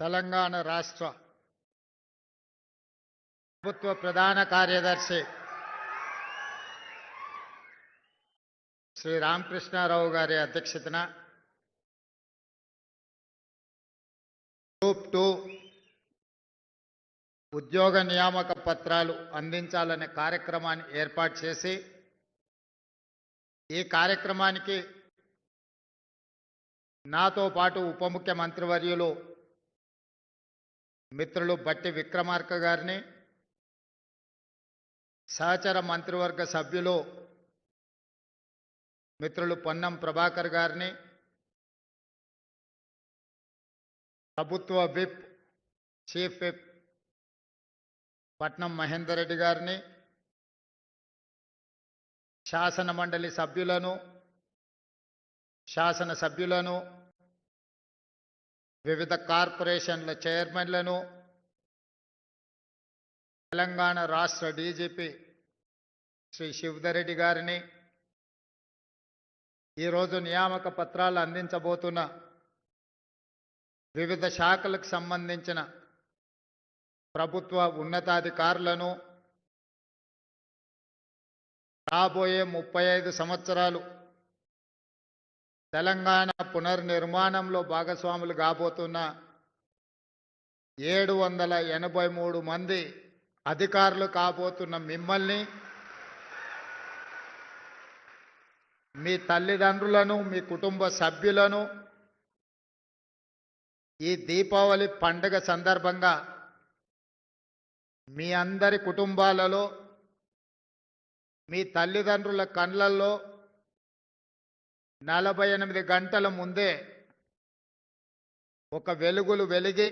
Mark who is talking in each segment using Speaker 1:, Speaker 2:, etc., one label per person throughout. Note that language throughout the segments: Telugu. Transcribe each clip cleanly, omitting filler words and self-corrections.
Speaker 1: తెలంగాణ రాష్ట్ర ప్రభుత్వ ప్రధాన కార్యదర్శి శ్రీ రామకృష్ణారావు గారి అధ్యక్షతన గ్రూప్ 2 ఉద్యోగ నియామక పత్రాలు అందించాలనే కార్యక్రమాన్ని ఏర్పాటు చేసి ఈ కార్యక్రమానికి నాతో పాటు ఉప ముఖ్యమంత్రి వర్యులు మిత్రులు బట్టి విక్రమార్క గారిని, సహచర మంత్రివర్గ సభ్యులు మిత్రులు పొన్నం ప్రభాకర్ గారిని, ప్రభుత్వ విప్ చీఫ్ విప్ పట్నం మహేందర్ రెడ్డి గారిని, శాసన మండలి సభ్యులను, శాసన సభ్యులను, వివిధ కార్పొరేషన్ల చైర్మన్లను, తెలంగాణ రాష్ట్ర డీజీపీ శ్రీ శివధర్ రెడ్డి గారిని, ఈరోజు నియామక పత్రాలు అందించబోతున్న వివిధ శాఖలకు సంబంధించిన ప్రభుత్వ ఉన్నతాధికారులను, రాబోయే 35 సంవత్సరాలు తెలంగాణ పునర్నిర్మాణంలో భాగస్వాములు కాబోతున్న 783 మంది అధికారులు కాబోతున్న మిమ్మల్ని, మీ తల్లిదండ్రులను, మీ కుటుంబ సభ్యులను ఈ దీపావళి పండుగ సందర్భంగా మీ అందరి కుటుంబాలలో, మీ తల్లిదండ్రుల కళ్ళల్లో 48 గంటల ముందే ఒక వెలుగులు వెలిగి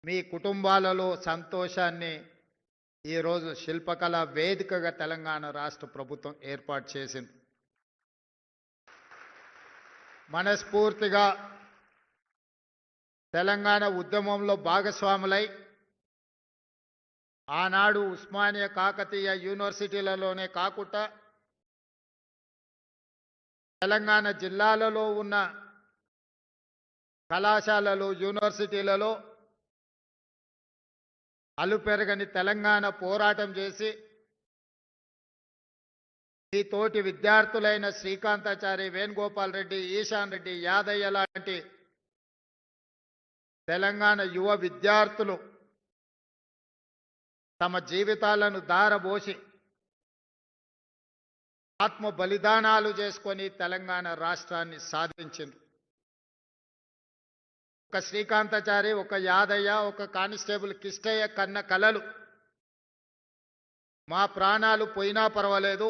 Speaker 1: మీ కుటుంబాలలో సంతోషాన్ని ఈరోజు శిల్పకళ వేదికగా తెలంగాణ రాష్ట్ర ప్రభుత్వం ఏర్పాటు చేసింది. మనస్ఫూర్తిగా తెలంగాణ ఉద్యమంలో భాగస్వాములై ఆనాడు ఉస్మానియా కాకతీయ యూనివర్సిటీలలోనే కాకుండా తెలంగాణ జిల్లాలలో ఉన్న కళాశాలలు, యూనివర్సిటీలలో అలుపెరగని తెలంగాణ పోరాటం చేసి ఈ తోటి విద్యార్థులైన శ్రీకాంతాచారి, వేణుగోపాల్ రెడ్డి, ఈశాన్ రెడ్డి, యాదయ్య లాంటి తెలంగాణ యువ విద్యార్థులు తమ జీవితాలను దారబోసి ఆత్మ బలిదానాలు చేసుకొని తెలంగాణ రాష్ట్రాన్ని సాధించింది. ఒక శ్రీకాంతాచారి, ఒక యాదయ్య, ఒక కానిస్టేబుల్ కిష్టయ్య కన్న కలలు మా ప్రాణాలు పోయినా పర్వాలేదు,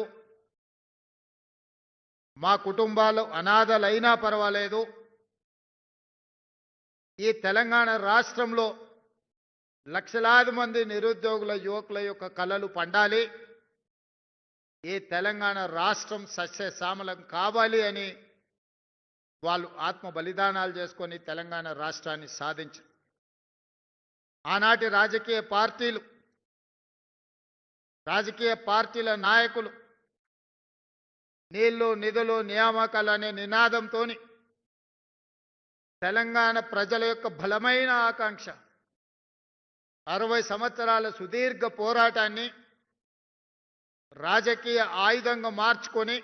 Speaker 1: మా కుటుంబాలు అనాథలైనా పర్వాలేదు, ఈ తెలంగాణ రాష్ట్రంలో లక్షలాది మంది నిరుద్యోగుల యువకుల యొక్క కలలు పండాలి, ఈ తెలంగాణ రాష్ట్రం సస్యశ్యామలం కావాలి అని వాళ్ళు ఆత్మ బలిదానాలు చేసుకొని తెలంగాణ రాష్ట్రాన్ని సాధించారు. ఆనాటి రాజకీయ పార్టీల నాయకులు నీళ్లు, నిధులు, నియామకాలు అనే నినాదంతో తెలంగాణ ప్రజల యొక్క బలమైన ఆకాంక్ష 60 సంవత్సరాల సుదీర్ఘ పోరాటాన్ని రాజకీయ ఆయుధంగా మార్చుకొని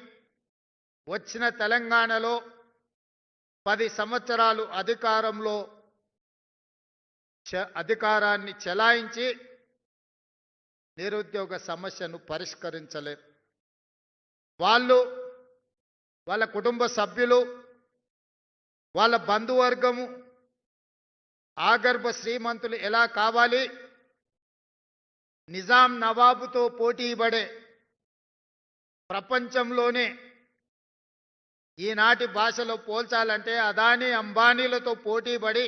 Speaker 1: వచ్చిన తెలంగాణలో 10 సంవత్సరాలు అధికారాన్ని చెలాయించి నిరుద్యోగ సమస్యను పరిష్కరించలేరు. వాళ్ళ కుటుంబ సభ్యులు, వాళ్ళ బంధువర్గము ఆగర్భ శ్రీమంతులు ఎలా కావాలి, నిజాం నవాబుతో పోటీపడే ప్రపంచంలోనే ఈనాటి భాషలో పోల్చాలంటే అదానీ అంబానీలతో పోటీపడి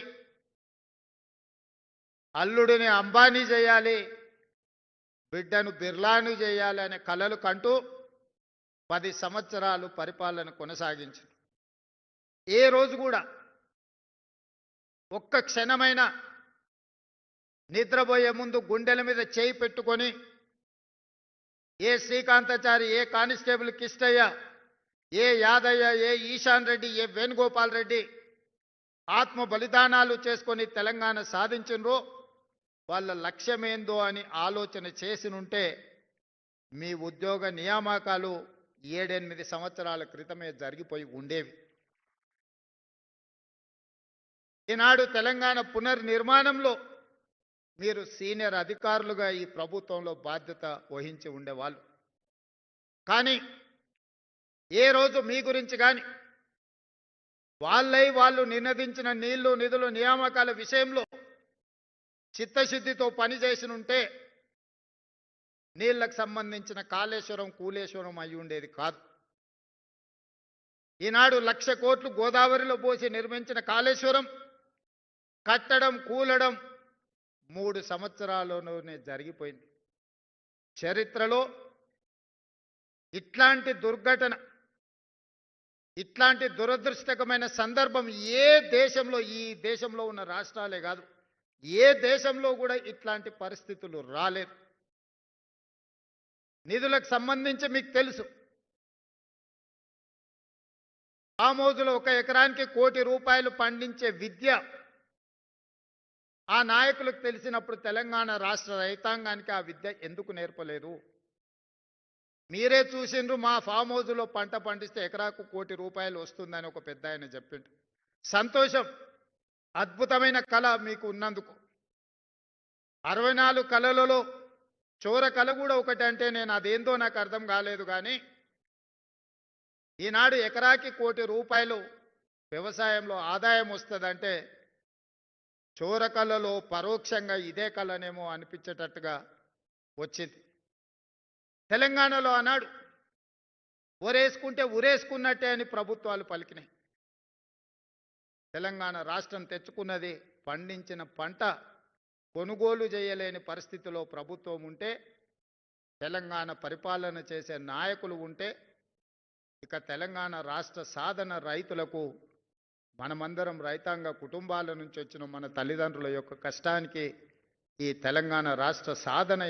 Speaker 1: అల్లుడిని అంబానీ చేయాలి, బిడ్డను బిర్లాను చేయాలి అనే కలలు కంటూ 10 సంవత్సరాలు పరిపాలన కొనసాగించింది. ఏ రోజు కూడా ఒక్క క్షణమైన నిద్రపోయే ముందు గుండెల మీద చేయి పెట్టుకొని ఏ శ్రీకాంతాచారి, ఏ కానిస్టేబుల్ కిష్టయ్య, ఏ యాదయ్య, ఏ ఈశాన్ రెడ్డి, ఏ వేణుగోపాల్ రెడ్డి ఆత్మ బలిదానాలు చేసుకొని తెలంగాణ సాధించినరో వాళ్ళ లక్ష్యమేందో అని ఆలోచన చేసినుంటే మీ ఉద్యోగ నియామకాలు 7-8 సంవత్సరాల క్రితమే జరిగిపోయి ఉండేవి. ఈనాడు తెలంగాణ పునర్నిర్మాణంలో మీరు సీనియర్ అధికారులుగా ఈ ప్రభుత్వంలో బాధ్యత వహించి ఉండేవాళ్ళు. కానీ ఏ రోజు మీ గురించి కానీ వాళ్ళు నినదించిన నీళ్లు నిధులు నియామకాల విషయంలో చిత్తశుద్ధితో పనిచేసినుంటే నీళ్లకు సంబంధించిన కాళేశ్వరం కూలేశ్వరం అయి ఉండేది కాదు. ఈనాడు 1,00,000 కోట్లు గోదావరిలో పోసి నిర్మించిన కాళేశ్వరం కట్టడం కూలడం 3 సంవత్సరాల్లోనే జరిగిపోయింది. చరిత్రలో ఇట్లాంటి దుర్ఘటన, ఇట్లాంటి దురదృష్టకరమైన సందర్భం ఏ దేశంలో, ఈ దేశంలో ఉన్న రాష్ట్రాలే కాదు, ఏ దేశంలో కూడా ఇట్లాంటి పరిస్థితులు రాలేదు. నిధులకు సంబంధించి మీకు తెలుసు, ఫామ్ హౌస్లో 1 ఎకరానికి ₹1 కోటి పండించే విద్య ఆ నాయకులకు తెలిసినప్పుడు తెలంగాణ రాష్ట్ర రైతాంగానికి ఆ విద్య ఎందుకు నేర్పలేదు? మీరే చూసిండ్రు, మా ఫామ్ హౌస్లో పంట పండిస్తే ఎకరాకు ₹1 కోటి వస్తుందని ఒక పెద్ద ఆయన చెప్పిండు. సంతోషం, అద్భుతమైన కళ మీకు ఉన్నందుకు. 64 కళలలో చోర కళ కూడా ఒకటి అంటే నేను అదేందో నాకు అర్థం కాలేదు. కానీ ఈనాడు ఎకరాకి ₹1 కోటి వ్యవసాయంలో ఆదాయం వస్తుందంటే చోర కళలో పరోక్షంగా ఇదే కళనేమో అనిపించేటట్టుగా వచ్చింది. తెలంగాణలో ఆనాడు ఒరేసుకుంటే ఉరేసుకున్నట్టే అని ప్రభుత్వాలు పలికినాయి. తెలంగాణ రాష్ట్రం తెచ్చుకున్నది పండించిన పంట కొనుగోలు చేయలేని పరిస్థితిలో ప్రభుత్వం ఉంటే, తెలంగాణ పరిపాలన చేసే నాయకులు ఉంటే, ఇక తెలంగాణ రాష్ట్ర సాధన రైతులకు మనమందరం రైతాంగ కుటుంబాల నుంచి వచ్చిన మన తల్లిదండ్రుల యొక్క కష్టానికి ఈ తెలంగాణ రాష్ట్ర సాధన